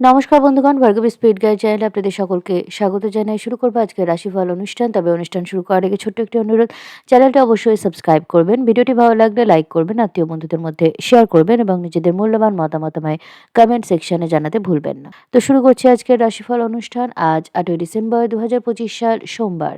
নমস্কার বন্ধুগণ, Bhargavi speed guide চ্যানেলে আপনাদের সকলকে স্বাগত জানাই। শুরু করবো আজকের রাশিফল অনুষ্ঠান। তবে অনুষ্ঠান শুরু করার আগে ছোট্ট একটি অনুরোধ, চ্যানেলটা অবশ্যই সাবস্ক্রাইব করবেন, ভিডিওটি ভালো লাগলে লাইক করবেন, আত্মীয় বন্ধুদের মধ্যে শেয়ার করবেন এবং নিজেদের মূল্যবান মতামত আমায় কমেন্ট সেকশনে জানাতে ভুলবেন না। তো শুরু করছি আজকের রাশিফল অনুষ্ঠান। আজ 8ই ডিসেম্বর 2025 সাল সোমবার।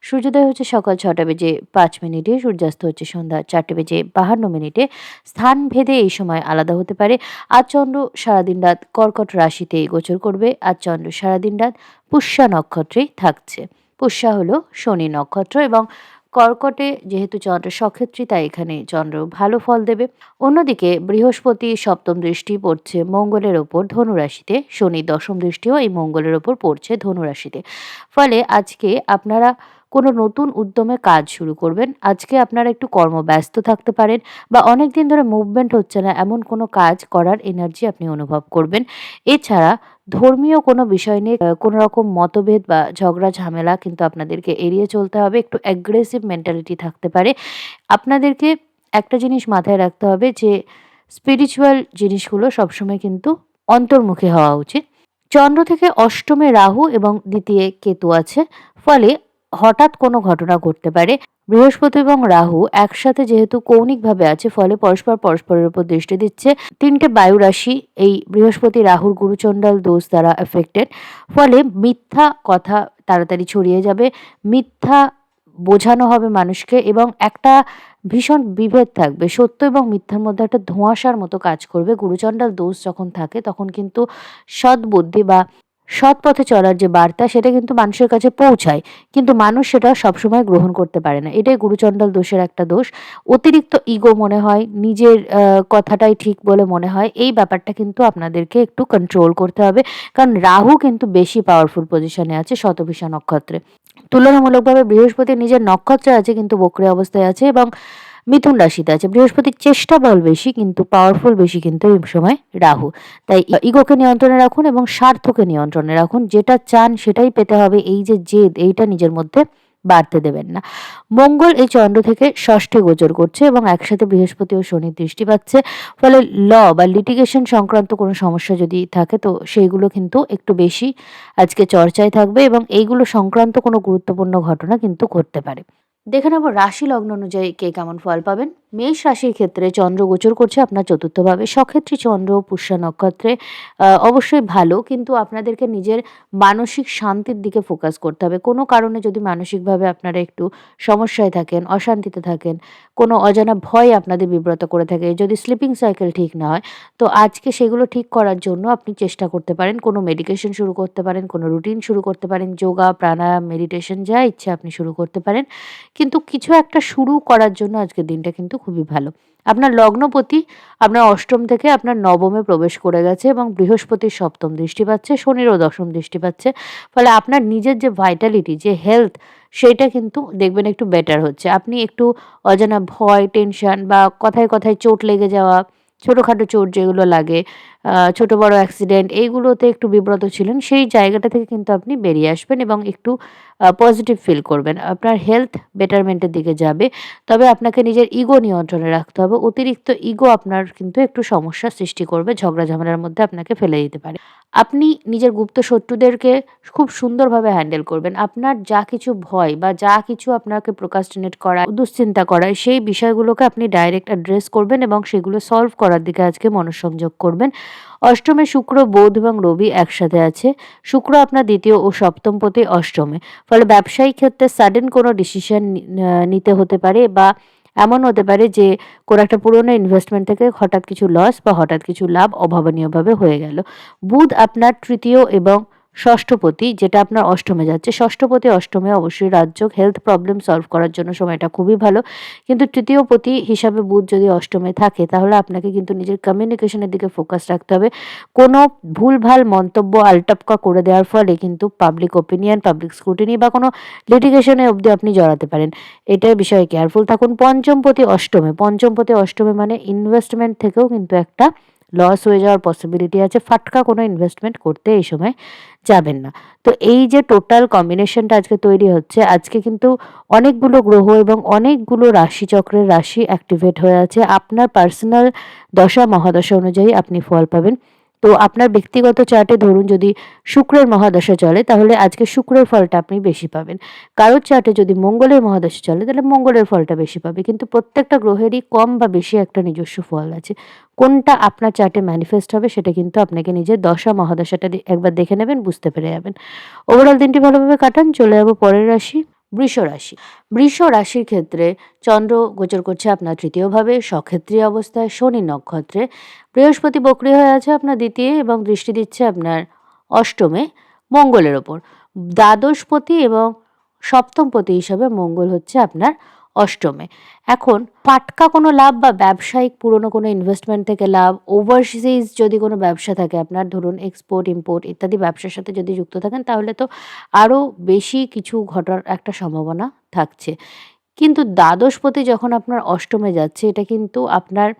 সূর্যোদয় হচ্ছে সকাল 6টা বেজে 5 মিনিটে, সূর্যাস্ত হচ্ছে সন্ধ্যা 4টে বেজে 52 মিনিটে। স্থান ভেদে এই সময় আলাদা হতে পারে। আজ চন্দ্র সারাদিন রাত কর্কট রাশিতে গোচর করবে। আজ চন্দ্র সারাদিন রাত পুষ্যা নক্ষত্রেই থাকছে। পুষ্যা হলো শনি নক্ষত্র এবং কর্কটে যেহেতু চন্দ্র সক্ষেত্রী, তাই এখানে চন্দ্র ভালো ফল দেবে। অন্যদিকে বৃহস্পতি সপ্তম দৃষ্টি পড়ছে মঙ্গলের ওপর ধনু রাশিতে, শনি দশম দৃষ্টিও এই মঙ্গলের ওপর পড়ছে ধনু রাশিতে। ফলে আজকে আপনারা কোনো নতুন উদ্যমে কাজ শুরু করবেন। আজকে আপনারা একটু কর্মব্যস্ত থাকতে পারেন বা অনেক দিন ধরে মুভমেন্ট হচ্ছে না এমন কোনো কাজ করার এনার্জি আপনি অনুভব করবেন। এছাড়া ধর্মীয় কোনো বিষয় নিয়ে কোনো রকম মতভেদ বা ঝগড়া ঝামেলা কিন্তু আপনাদেরকে এড়িয়ে চলতে হবে। একটু অ্যাগ্রেসিভ মেন্টালিটি থাকতে পারে। আপনাদেরকে একটা জিনিস মাথায় রাখতে হবে যে স্পিরিচুয়াল জিনিসগুলো সবসময় কিন্তু অন্তর্মুখী হওয়া উচিত। চন্দ্র থেকে অষ্টমে রাহু এবং দ্বিতীয় কেতু আছে। ফলে হঠাৎ কোনো ঘটনা ঘটতে পারে। বৃহস্পতি এবং রাহু একসাথে যেহেতু কৌণিকভাবে আছে, ফলে পরস্পর পরস্পরের উপর দৃষ্টি দিচ্ছে। 3টে বায়ু রাশি এই বৃহস্পতি রাহুর গুরুচণ্ডাল দোষ দ্বারা এফেক্টেড। ফলে মিথ্যা কথা তাড়াতাড়ি ছড়িয়ে যাবে, মিথ্যা বোঝানো হবে মানুষকে এবং একটা ভীষণ বিভেদ থাকবে। সত্য এবং মিথ্যার মধ্যে একটা ধোঁয়াশার মতো কাজ করবে। গুরুচণ্ডাল দোষ যখন থাকে তখন কিন্তু সদ্বুদ্ধি বা সৎ পথে চলার যে বার্তা সেটা কিন্তু মানুষের কাছে পৌঁছায়। কিন্তু মানুষ সেটা সবসময় গ্রহণ করতে পারে না। এটাই গুরুচণ্ডাল দোষের একটা দোষ। অতিরিক্ত ইগো মনে হয়, নিজের কথাটাই ঠিক বলে মনে হয়। এই ব্যাপারটা কিন্তু আপনাদেরকে একটু কন্ট্রোল করতে হবে। কারণ রাহু কিন্তু বেশি পাওয়ারফুল পজিশনে আছে শতভিষা নক্ষত্রে। তুলনামূলকভাবে বৃহস্পতি নিজের নক্ষত্রে আছে কিন্তু বক্রী অবস্থায় আছে এবং মিথুন রাশিতে আছে। বৃহস্পতির চেষ্টা বল বেশি কিন্তু পাওয়ারফুল বেশি কিন্তু এই সময় রাহু। তাই ইগোকে নিয়ন্ত্রণে রাখুন এবং স্বার্থকে নিয়ন্ত্রণে রাখুন। যেটা চান সেটাই পেতে হবে, এই যে জেদ এইটা নিজের মধ্যে বাড়তে দেবেন না। মঙ্গল এই চন্দ্র থেকে ষষ্ঠে গোচর করছে এবং একসাথে বৃহস্পতি ও শনির দৃষ্টি পাচ্ছে। ফলে ল বা লিটিগেশন সংক্রান্ত কোনো সমস্যা যদি থাকে তো সেইগুলো কিন্তু একটু বেশি আজকে চর্চায় থাকবে এবং এইগুলো সংক্রান্ত কোনো গুরুত্বপূর্ণ ঘটনা কিন্তু ঘটতে পারে। দেখে নেব রাশি লগ্ন অনুযায়ী কে কেমন ফল পাবেন। মেষ রাশির ক্ষেত্রে চন্দ্র গোচর করছে আপনার চতুর্থভাবে। সক্ষেত্রী চন্দ্র পুষ্যা নক্ষত্রে অবশ্যই ভালো, কিন্তু আপনাদেরকে নিজের মানসিক শান্তির দিকে ফোকাস করতে হবে। কোনো কারণে যদি মানসিকভাবে আপনারা একটু সমস্যায় থাকেন, অশান্তিতে থাকেন, কোনো অজানা ভয় আপনাদের বিব্রত করে থাকে, যদি স্লিপিং সাইকেল ঠিক না হয়, তো আজকে সেগুলো ঠিক করার জন্য আপনি চেষ্টা করতে পারেন। কোনো মেডিকেশন শুরু করতে পারেন, কোনো রুটিন শুরু করতে পারেন, যোগা, প্রাণায়াম, মেডিটেশন যা ইচ্ছে আপনি শুরু করতে পারেন। কিন্তু কিছু একটা শুরু করার জন্য আজকের দিনটা কিন্তু খুবই ভালো। আপনার লগ্নপতি আপনার অষ্টম থেকে আপনার নবমে প্রবেশ করে গেছে এবং বৃহস্পতির সপ্তম দৃষ্টি পাচ্ছে, শনিরও দশম দৃষ্টি পাচ্ছে। ফলে আপনার নিজের যে ভাইটালিটি, যে হেলথ, সেইটা কিন্তু দেখবেন একটু বেটার হচ্ছে। আপনি একটু অজানা ভয়, টেনশন বা কথায় কথায় চোট লেগে যাওয়া, ছোটোখাটো চোট যেগুলো লাগে, ছোট বড় অ্যাক্সিডেন্ট, এইগুলোতে একটু বিব্রত ছিলেন। সেই জায়গাটা থেকে কিন্তু আপনি বেরিয়ে আসবেন এবং একটু পজিটিভ ফিল করবেন। আপনার হেলথ বেটারমেন্টের দিকে যাবে। তবে আপনাকে নিজের ইগো নিয়ন্ত্রণে রাখতে হবে। অতিরিক্ত ইগো আপনার কিন্তু একটু সমস্যার সৃষ্টি করবে, ঝগড়া ঝামেলার মধ্যে আপনাকে ফেলে দিতে পারে। আপনি নিজের গুপ্ত শত্রুদেরকে খুব সুন্দরভাবে হ্যান্ডেল করবেন। আপনার যা কিছু ভয় বা যা কিছু আপনাকে প্রোক্রাস্টিনেট করা, দুশ্চিন্তা করায়, সেই বিষয়গুলোকে আপনি ডাইরেক্ট অ্যাড্রেস করবেন এবং সেগুলো সলভ করার দিকে আজকে মনোসংযোগ করবেন। অষ্টমে শুক্র, বুধ এবং রবি একসাথে আছে। শুক্র আপনার দ্বিতীয় ও সপ্তম পতি অষ্টমে। ফলে ব্যবসায়িক ক্ষেত্রে সাডেন কোনো ডিসিশন নিতে হতে পারে বা এমন হতে পারে যে কোনো একটা পুরনো ইনভেস্টমেন্ট থেকে হঠাৎ কিছু লস বা হঠাৎ কিছু লাভ অভাবনীয়ভাবে হয়ে গেল। বুধ আপনার তৃতীয় এবং ষষ্ঠপতি, যেটা আপনার অষ্টমে যাচ্ছে। ষষ্ঠপতি অষ্টমে অবশ্যই রাজযোগ, হেলথ প্রবলেম সলভ করার জন্য সময়টা খুবই ভালো। কিন্তু তৃতীয় পতি হিসাবে বুধ যদি অষ্টমে থাকে তাহলে আপনাকে কিন্তু নিজের কমিউনিকেশনের দিকে ফোকাস রাখতে হবে। কোনো ভুলভাল মন্তব্য আলটাপকা করে দেওয়ার ফলে কিন্তু পাবলিক ওপিনিয়ন, পাবলিক স্ক্রুটিনি বা কোনো লিটিগেশনে অবধি আপনি জড়াতে পারেন। এটার বিষয়ে কেয়ারফুল থাকুন। পঞ্চমপতি অষ্টমে, পঞ্চমপতি অষ্টমে মানে ইনভেস্টমেন্ট থেকেও কিন্তু একটা লস হয়ে যাওয়ার পসিবিলিটি আছে। ফাটকা কোনো ইনভেস্টমেন্ট করতে এই সময় যাবেন না। তো এই যে টোটাল কম্বিনেশনটা আজকে তৈরি হচ্ছে, আজকে কিন্তু অনেকগুলো গ্রহ এবং অনেকগুলো রাশিচক্রের রাশি অ্যাক্টিভেট হয়ে আছে। আপনার পার্সোনাল দশা মহাদশা অনুযায়ী আপনি ফল পাবেন। তো আপনার ব্যক্তিগত চার্টে ধরুন যদি শুক্রের মহাদশা চলে তাহলে আজকে শুক্রের ফলটা আপনি বেশি পাবেন। কারোর চার্টে যদি মঙ্গলের মহাদশা চলে তাহলে মঙ্গলের ফলটা বেশি পাবে। কিন্তু প্রত্যেকটা গ্রহেরই কম বা বেশি একটা নিজস্ব ফল আছে। কোনটা আপনার চার্টে ম্যানিফেস্ট হবে সেটা কিন্তু আপনাকে নিজের দশা মহাদশাটা একবার দেখে নেবেন, বুঝতে পেরে যাবেন। ওভারঅল দিনটি ভালোভাবে কাটান। চলে যাব পরের রাশি, বৃষ রাশি। বৃষ রাশির ক্ষেত্রে চন্দ্র গোচর করছে আপনার তৃতীয়ভাবে, স্বক্ষেত্রীয় অবস্থায়, শনি নক্ষত্রে, বৃহস্পতি বক্রী হয়ে আছে আপনার দ্বিতীয় এবং দৃষ্টি দিচ্ছে আপনার অষ্টমে মঙ্গলের ওপর। দ্বাদশপতি এবং সপ্তমপতি হিসাবে মঙ্গল হচ্ছে আপনার অষ্টমে। এখন ফাটকা কোনো লাভ বা ব্যবসায়িক পুরনো কোনো ইনভেস্টমেন্ট থেকে লাভ, ওভারসিজ যদি কোনো ব্যবসা থাকে আপনার, ধরুন এক্সপোর্ট ইম্পোর্ট ইত্যাদি ব্যবসার সাথে যদি যুক্ত থাকেন তাহলে তো আরও বেশি কিছু ঘটার একটা সম্ভাবনা থাকছে। কিন্তু দ্বাদশপতি যখন আপনার অষ্টমে যাচ্ছে এটা কিন্তু আপনার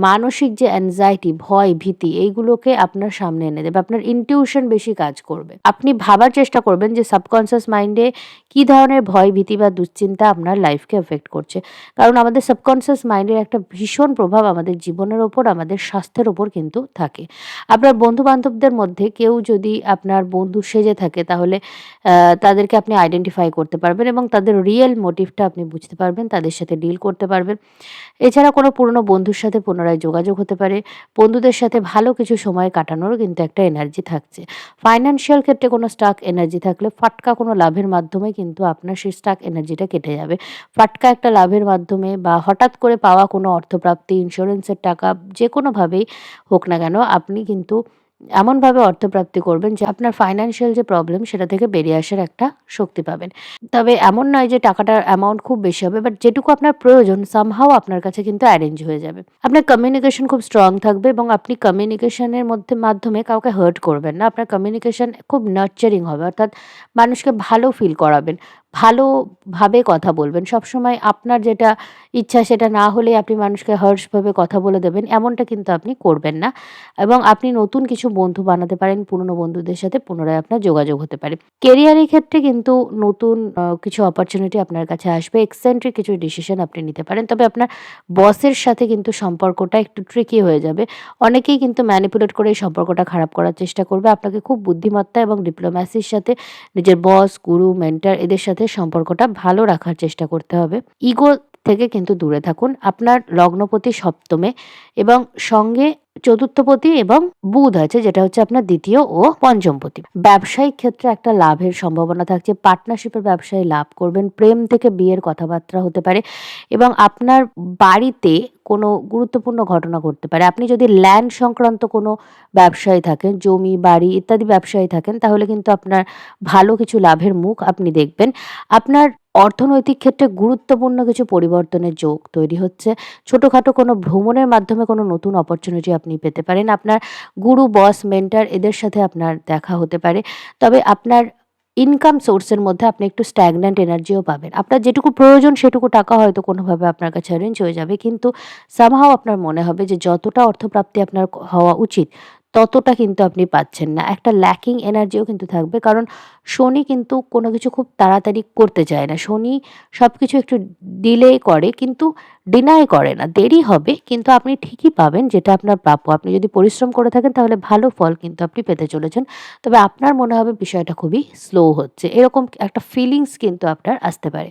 মানসিক যে অ্যাংজাইটি, ভয়, ভীতি এইগুলোকে আপনার সামনে এনে দেবে। আপনার ইনটিউশন বেশি কাজ করবে। আপনি ভাবার চেষ্টা করবেন যে সাবকনসিয়াস মাইন্ডে কী ধরনের ভয়, ভীতি বা দুশ্চিন্তা আপনার লাইফকে এফেক্ট করছে। কারণ আমাদের সাবকনসিয়াস মাইন্ডের একটা ভীষণ প্রভাব আমাদের জীবনের ওপর, আমাদের স্বাস্থ্যের ওপর কিন্তু থাকে। আপনার বন্ধু-বান্ধবদের মধ্যে কেউ যদি আপনার বন্ধু সেজে থাকে তাহলে তাদেরকে আপনি আইডেন্টিফাই করতে পারবেন এবং তাদের রিয়েল মোটিভটা আপনি বুঝতে পারবেন, তাদের সাথে ডিল করতে পারবেন। এছাড়া কোনো পুরনো বন্ধুর সাথে পুনরায় যোগাযোগ হতে পারে। বন্ধুদের সাথে ভালো কিছু সময় কাটানোরও কিন্তু একটা এনার্জি থাকছে। ফাইন্যান্সিয়াল ক্ষেত্রে কোনো স্টাক এনার্জি থাকলে ফাটকা কোনো লাভের মাধ্যমে কিন্তু আপনার সেই স্টাক এনার্জিটা কেটে যাবে। ফাটকা একটা লাভের মাধ্যমে বা হঠাৎ করে পাওয়া কোনো অর্থপ্রাপ্তি, ইন্স্যুরেন্সের টাকা যেকোনোভাবেই হোক না কেন আপনি কিন্তু এমনভাবে অর্থপ্রাপ্তি করবেন যে আপনার ফাইন্যান্সিয়াল যে প্রবলেম সেটা থেকে বেরিয়ে আসার একটা শক্তি পাবেন। তবে এমন নয় যে টাকাটার অ্যামাউন্ট খুব বেশি হবে, বাট যেটুকু আপনার প্রয়োজন সামহাও আপনার কাছে কিন্তু অ্যারেঞ্জ হয়ে যাবে। আপনার কমিউনিকেশন খুব স্ট্রং থাকবে এবং আপনি কমিউনিকেশনের মাধ্যমে কাউকে হার্ট করবেন না। আপনার কমিউনিকেশন খুব নার্চারিং হবে, অর্থাৎ মানুষকে ভালো ফিল করাবেন, ভালোভাবে কথা বলবেন। সবসময় আপনার যেটা ইচ্ছা সেটা না হলেই আপনি মানুষকে হার্শভাবে কথা বলে দেবেন, এমনটা কিন্তু আপনি করবেন না এবং আপনি নতুন কিছু বন্ধু বানাতে পারেন, পুরনো বন্ধুদের সাথে পুনরায় আপনার যোগাযোগ হতে পারে। কেরিয়ারের ক্ষেত্রে কিন্তু নতুন কিছু অপরচুনিটি আপনার কাছে আসবে। এক্সেন্ট্রিক কিছু ডিসিশন আপনি নিতে পারেন। তবে আপনার বসের সাথে কিন্তু সম্পর্কটা একটু ট্রিকি হয়ে যাবে। অনেকেই কিন্তু ম্যানিপুলেট করে এই সম্পর্কটা খারাপ করার চেষ্টা করবে। আপনাকে খুব বুদ্ধিমত্তা এবং ডিপ্লোম্যাসির সাথে নিজের বস, গুরু, মেন্টর এদের সাথে সম্পর্কটা ভালো রাখার চেষ্টা করতে হবে। ইগো থেকে কিন্তু দূরে থাকুন। আপনার লগ্নপতি সপ্তমে এবং সঙ্গে চতুর্থপতি এবং বুধ আছে, যেটা হচ্ছে আপনার দ্বিতীয় ও পঞ্চমপতি। ব্যবসায়িক ক্ষেত্রে একটা লাভের সম্ভাবনা থাকছে। পার্টনারশিপের ব্যবসায় লাভ করবেন। প্রেম থেকে বিয়ের কথাবার্তা হতে পারে এবং আপনার বাড়িতে কোনো গুরুত্বপূর্ণ ঘটনা ঘটতে পারে। আপনি যদি ল্যান্ড সংক্রান্ত কোনো ব্যবসায়ী থাকেন, জমি, বাড়ি ইত্যাদি ব্যবসায়ী থাকেন তাহলে কিন্তু আপনার ভালো কিছু লাভের মুখ আপনি দেখবেন। আপনার অর্থনৈতিক ক্ষেত্রে গুরুত্বপূর্ণ কিছু পরিবর্তনের যোগ তৈরি হচ্ছে। ছোটখাটো কোনো ভ্রমণের মাধ্যমে কোনো নতুন অপরচুনিটি আপনি পেতে পারেন। আপনার গুরু, বস, মেন্টর এদের সাথে আপনার দেখা হতে পারে। তবে আপনার ইনকাম সোর্সের মধ্যে আপনি একটু স্ট্যাগন্যান্ট এনার্জিও পাবেন। আপনার যেটুকু প্রয়োজন সেটুকু টাকা হয়তো কোনোভাবে আপনার কাছে অ্যারেঞ্জ হয়ে যাবে। কিন্তু সামহাও আপনার মনে হবে যে যতটা অর্থপ্রাপ্তি আপনার হওয়া উচিত ততটা কিন্তু আপনি পাচ্ছেন না। একটা ল্যাকিং এনার্জিও কিন্তু থাকবে। কারণ শনি কিন্তু কোনো কিছু খুব তাড়াতাড়ি করতে চায় না। শনি সবকিছু একটু ডিলে করে কিন্তু ডিনাই করে না। দেরি হবে কিন্তু আপনি ঠিকই পাবেন যেটা আপনার প্রাপ্য। আপনি যদি পরিশ্রম করে থাকেন তাহলে ভালো ফল কিন্তু আপনি পেতে চলেছেন। তবে আপনার মনে হবে বিষয়টা খুবই স্লো হচ্ছে। এরকম একটা ফিলিংস কিন্তু আপনার আসতে পারে।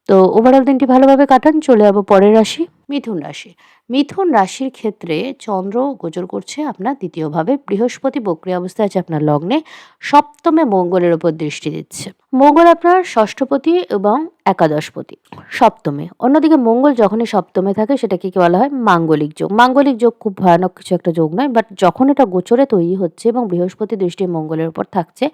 তো ওভারঅল দিনটি ভালোভাবে কাটান। চলে যাব পরের রাশি, মিথুন রাশি। মিথুন রাশির ক্ষেত্রে চন্দ্র গোচর করছে আপনার দ্বিতীয়ভাবে। বৃহস্পতি বক্রী অবস্থায় আছে আপনার লগ্নে। সপ্তমে মঙ্গলের ওপর দৃষ্টি দিচ্ছে। মঙ্গল আপনার ষষ্ঠপতি এবং একাদশপতি সপ্তমে। অন্যদিকে মঙ্গল যখনই সপ্তমে থাকে সেটাকে কি বলা হয়? মাঙ্গলিক যোগ। মাঙ্গলিক যোগ খুব ভয়ানক কিছু একটা যোগ নয়, বাট যখন এটা গোচরে তৈরি হচ্ছে এবং বৃহস্পতি দৃষ্টি মঙ্গলের উপর থাকছে,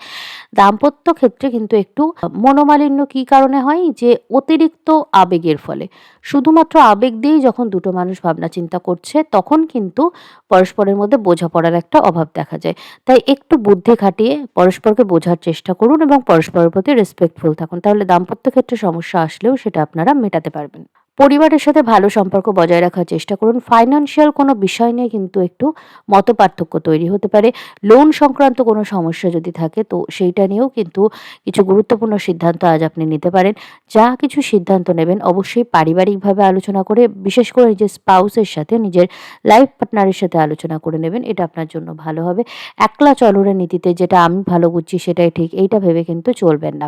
দাম্পত্য ক্ষেত্রে কিন্তু একটু মনোমালিন্য কী কারণে হয়? যে অতিরিক্ত আবেগের ফলে। শুধুমাত্র আবেগ দিয়েই যখন দুটো মানুষ ভাবনা চিন্তা করছে তখন কিন্তু পরস্পরের মধ্যে বোঝাপড়ার একটা অভাব দেখা যায়। তাই একটু বুদ্ধি খাটিয়ে পরস্পরকে বোঝার চেষ্টা করুন এবং পরস্পরের প্রতি রেসপেক্টফুল থাকুন। তাহলে দাম্পত্য ক্ষেত্রে সমস্যা আসলেও সেটা আপনারা মেটাতে পারবেন। পরিবারের সাথে ভালো সম্পর্ক বজায় রাখার চেষ্টা করুন। ফাইন্যান্সিয়াল কোনো বিষয় নিয়ে কিন্তু একটু মতপার্থক্য তৈরি হতে পারে। লোন সংক্রান্ত কোনো সমস্যা যদি থাকে তো সেইটা নিয়েও কিন্তু কিছু গুরুত্বপূর্ণ সিদ্ধান্ত আজ আপনি নিতে পারেন। যা কিছু সিদ্ধান্ত নেবেন অবশ্যই পারিবারিকভাবে আলোচনা করে, বিশেষ করে নিজের স্পাউসের সাথে, নিজের লাইফ পার্টনারের সাথে আলোচনা করে নেবেন। এটা আপনার জন্য ভালো হবে। একলা চলনের নীতিতে যেটা আমি ভালো বুঝছি সেটাই ঠিক, এইটা ভেবে কিন্তু চলবেন না।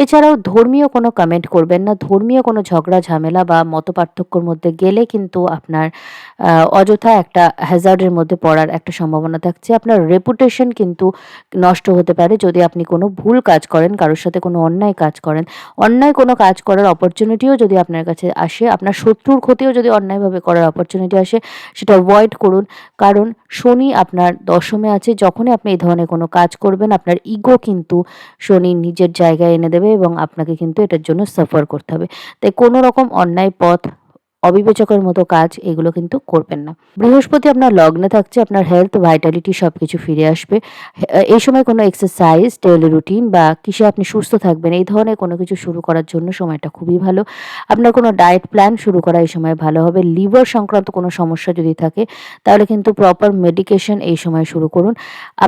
এছাড়াও ধর্মীয় কোনো কমেন্ট করবেন না। ধর্মীয় কোনো ঝগড়া ঝামেলা বা মতপার্থক্যর মধ্যে গেলে কিন্তু আপনার অযথা একটা হ্যাজার্ডের মধ্যে পড়ার একটা সম্ভাবনা থাকছে। আপনার রেপুটেশন কিন্তু নষ্ট হতে পারে যদি আপনি কোনো ভুল কাজ করেন, কারোর সাথে কোনো অন্যায় কাজ করেন। অন্যায় কোনো কাজ করার অপরচুনিটিও যদি আপনার কাছে আসে, আপনার শত্রুর ক্ষতিও যদি অন্যায়ভাবে করার অপরচুনিটি আসে, সেটা অ্যাভয়েড করুন। কারণ শনি আপনার দশমে আছে। যখনই আপনি এই ধরনের কোনো কাজ করবেন, আপনার ইগো কিন্তু শনি নিজের জায়গায় এনে দেবে এবং আপনাকে কিন্তু এটার জন্য সাফার করতে হবে। তাই কোনো রকম অন্যায় পথ, অবিবেচকের মতো কাজ এগুলো কিন্তু করবেন না। বৃহস্পতি আপনার লগ্নে থাকছে, আপনার হেলথ, ভাইটালিটি সবকিছু ফিরে আসবে। এই সময় কোনো এক্সারসাইজ, ডেইলি রুটিন বা কিসে আপনি সুস্থ থাকবেন, এই ধরনের কোনো কিছু শুরু করার জন্য সময়টা খুবই ভালো। আপনার কোনো ডায়েট প্ল্যান শুরু করা এই সময় ভালো হবে। লিভার সংক্রান্ত কোনো সমস্যা যদি থাকে তাহলে কিন্তু প্রপার মেডিকেশন এই সময় শুরু করুন।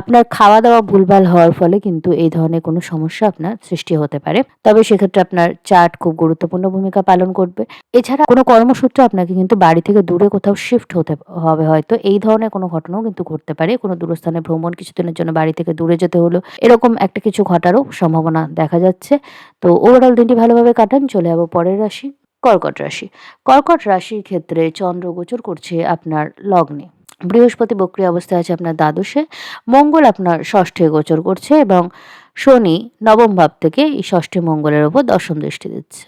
আপনার খাওয়া-দাওয়া ভুলভাল হওয়ার ফলে কিন্তু এই ধরনের কোনো সমস্যা আপনার সৃষ্টি হতে পারে। তবে সেক্ষেত্রে আপনার চার্ট খুব গুরুত্বপূর্ণ ভূমিকা পালন করবে। এছাড়া কোনো কর্মসূত্রে আপনাকে কিন্তু বাড়ি থেকে দূরে কোথাও শিফট হতে হবে হয়তো। এই ধরনের কোনো ঘটনাও কিন্তু ঘটতে পারে। কোনো দূরস্থানে ভ্রমণ, কিছুদিনের জন্য বাড়ি থেকে দূরে যেতে হলো। এরকম একটা কিছু ঘটারও সম্ভাবনা দেখা যাচ্ছে। তো ওভারঅল দিনটি ভালোভাবে কাটান। চলে যাব পরের রাশি, কর্কট রাশি। কর্কট রাশির ক্ষেত্রে চন্দ্র গোচর করছে আপনার লগ্নে। বৃহস্পতি বক্রী অবস্থায় আছে আপনার দ্বাদশে। মঙ্গল আপনার ষষ্ঠে গোচর করছে এবং শনি নবম ভাব থেকে এই ষষ্ঠী মঙ্গলের ওপর দশম দৃষ্টি দিচ্ছে।